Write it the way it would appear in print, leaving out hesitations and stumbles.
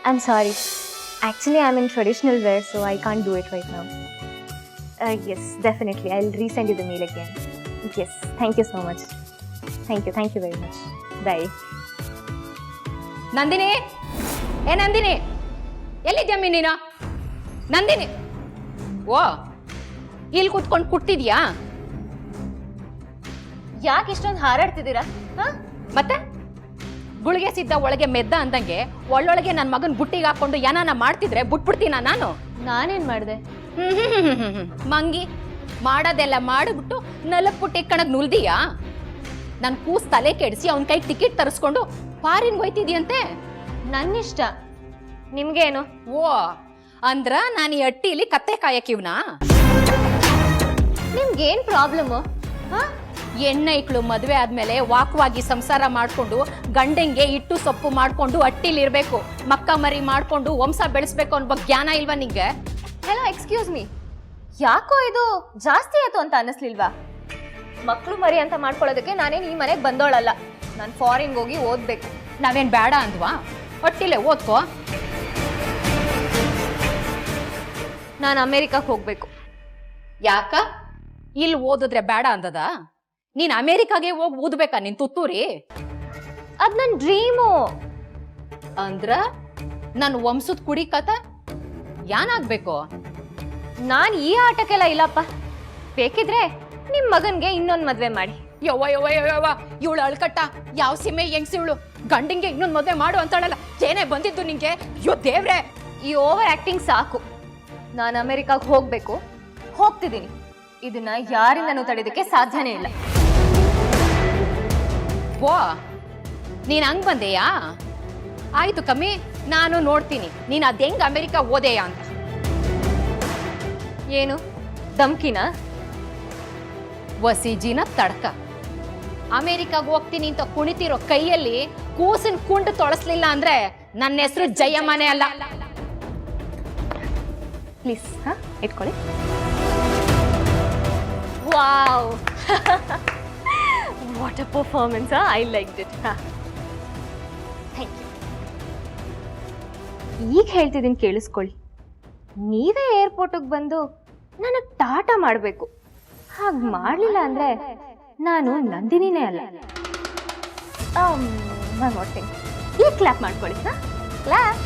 I'm sorry. Actually, I'm in traditional wear, so I can't do it right now. Yes, definitely. I'll resend you the mail again. Yes, thank you so much. Thank you very much. Bye. Nandini, ಏ ನಂದಿನಿ, ಎಲ್ಲಿದ್ಯಮ್ಮಿ ನೀನು? ನಂದಿನಿ, ಓ ಇಲ್ಲಿ ಕೂತ್ಕೊಂಡು ಕುಟ್ತಿದ್ಯಾ? ಯಾಕೆ ಇಷ್ಟೊಂದು ಹಾರಾಡ್ತಿದ್ದೀರಾ? ಮತ್ತೆ ಗುಳಿಗೆ ಸಿದ್ದ ಒಳಗೆ ಮೆದ್ದ ಅಂದಂಗೆ ಒಳ್ಳೊಳಗೆ ನನ್ನ ಮಗನ್ ಬುಟ್ಟಿಗೆ ಹಾಕೊಂಡು ಏನಾನ ಮಾಡ್ತಿದ್ರೆ ಬಿಟ್ಬಿಡ್ತೀನ ನಾನು? ನಾನೇನ್ ಮಾಡಿದೆ? ಮಂಗಿ ಮಾಡೋದೆಲ್ಲ ಮಾಡಿಬಿಟ್ಟು ನಲಕ್ ಪುಟ್ಟಿ ಕಣಗ್ ನುಲ್ದಿಯಾ? ನನ್ ಕೂಸ್ ತಲೆ ಕೆಡಿಸಿ ಅವನ್ ಕೈಗೆ ಟಿಕೆಟ್ ತರಿಸ್ಕೊಂಡು ಫಾರಿನ್ ಹೋಯ್ತಿದ್ಯಂತೆ. ನನ್ನಿಷ್ಟ, ನಿಮ್ಗೇನು? ಓ ಅಂದ್ರ ನಾನು ಈ ಅಟ್ಟಿಲಿ ಕತ್ತೆ ಕಾಯಕ್ಕಿವ್ನಾ? ನಿಮ್ಗೇನ್ ಪ್ರಾಬ್ಲಮ್? ಹೆಣ್ಣೈಕ್ಳು ಮದುವೆ ಆದ್ಮೇಲೆ ವಾಕವಾಗಿ ಸಂಸಾರ ಮಾಡ್ಕೊಂಡು ಗಂಡಂಗೆ ಇಟ್ಟು ಸೊಪ್ಪು ಮಾಡ್ಕೊಂಡು ಅಟ್ಟಿಲಿರ್ಬೇಕು, ಮಕ್ಕ ಮರಿ ಮಾಡ್ಕೊಂಡು ವಂಶ ಬೆಳೆಸ್ಬೇಕು ಅನ್ನೋ ಜ್ಞಾನ ಇಲ್ವಾ ನಿಂಗೆ? ಹೆಲೋ, ಎಕ್ಸ್ಕ್ಯೂಸ್ ಮೀ, ಯಾಕೋ ಇದು ಜಾಸ್ತಿ ಆಯ್ತು ಅಂತ ಅನ್ನಿಸ್ಲಿಲ್ವಾ? ಮಕ್ಳು ಮರಿ ಅಂತ ಮಾಡ್ಕೊಳ್ಳೋದಕ್ಕೆ ನಾನೇನು ಈ ಮನೆಗೆ ಬಂದೋಳಲ್ಲ. ನಾನು ಫಾರಿನ್ಗೆ ಹೋಗಿ ಓದ್ಬೇಕು. ನಾವೇನ್ ಬೇಡ ಅಂದ್ವಾ? ಒಟ್ಟಿಲೆ ಓದ್ಕೋ. ನಾನು ಅಮೇರಿಕಕ್ಕೆ ಹೋಗ್ಬೇಕು. ಯಾಕ? ಇಲ್ಲಿ ಓದಿದ್ರೆ ಬೇಡ ಅಂದದ? ನೀನ್ ಅಮೇರಿಕಾಗೆ ಹೋಗಿ ಓದ್ಬೇಕಾ ನಿನ್ ತುತ್ತೂರಿ? ಅದ್ ನನ್ ಡ್ರೀಮು. ಅಂದ್ರ ನನ್ ವಂಶದ ಕುಡಿ ಕಥ ಯಾನಾಗ್ಬೇಕು? ನಾನ್ ಈ ಆಟಕ್ಕೆಲ್ಲ ಇಲ್ಲಪ್ಪ. ಬೇಕಿದ್ರೆ ನಿಮ್ ಮಗನ್ಗೆ ಇನ್ನೊಂದ್ ಮದ್ವೆ ಮಾಡಿ. ಯವ್ವ ಯವ್ವ ಯವ್ವ, ಇವಳು ಅಳ್ಕಟ್ಟ ಯಾವ ಸೀಮೆ ಹೆಂಗ್ಸಿ ಇವಳು? ಗಂಡಿಂಗೆ ಇನ್ನೊಂದ್ ಮದ್ವೆ ಮಾಡು ಅಂತಾಳಲ್ಲ, ಏನೇ ಬಂದಿದ್ದು ನಿಂಗೆ? ಅಯ್ಯೋ ದೇವ್ರೆ, ಈ ಓವರ್ ಆಕ್ಟಿಂಗ್ ಸಾಕು. ನಾನು ಅಮೆರಿಕಾಗ್ ಹೋಗ್ಬೇಕು, ಹೋಗ್ತಿದ್ದೀನಿ. ಇದನ್ನ ಯಾರಿಂದನೂ ತಡೆಯೋದಕ್ಕೆ ಸಾಧ್ಯನೇ ಇಲ್ಲ. ಓ ನೀನ್ ಹಂಗ್ ಬಂದೆಯಾ? ಆಯ್ತು ಕಮ್ಮಿ, ನಾನು ನೋಡ್ತೀನಿ ನೀನ್ ಅದ್ ಹೆಂಗ್ ಅಮೆರಿಕ ಓದೆಯ ಅಂತ. ಏನು ಧಮ್ಕಿನ? ವಸಿಜಿನ ತಡ್ಕ. ಅಮೆರಿಕಾಗ್ ಹೋಗ್ತೀನಿ ಅಂತ ಕುಣಿತಿರೋ ಕೈಯಲ್ಲಿ ಕೂಸಿನ ಕುಂಡು ತೊಳಸ್ಲಿಲ್ಲ ಅಂದ್ರೆ ನನ್ನ ಹೆಸರು ಜಯಮ್ಮನೆ ಅಲ್ಲ. ಪ್ಲೀಸ್ ಇಟ್ಕೊಳ್ಳಿ. Wow, what a performance. I like it. Thank you. ಈಗ ಹೇಳ್ತಿದ್ದೀನಿ ಕೇಳಿಸ್ಕೊಳ್ಳಿ. ನೀವೇ ಏರ್ಪೋರ್ಟಿಗೆ ಬಂದು ನನಗೆ ಟಾಟಾ ಮಾಡಬೇಕು. ಹಾಗೆ ಮಾಡಲಿಲ್ಲ ಅಂದರೆ ನಾನು ನಂದಿನಿನೇ ಅಲ್ಲ. ಒನ್ ಮೋರ್ ಥಿಂಗ್, ಈಗ ಕ್ಲಾಪ್ ಮಾಡ್ಕೊಳ್ಳಿ. ಕ್ಲಾಪ್.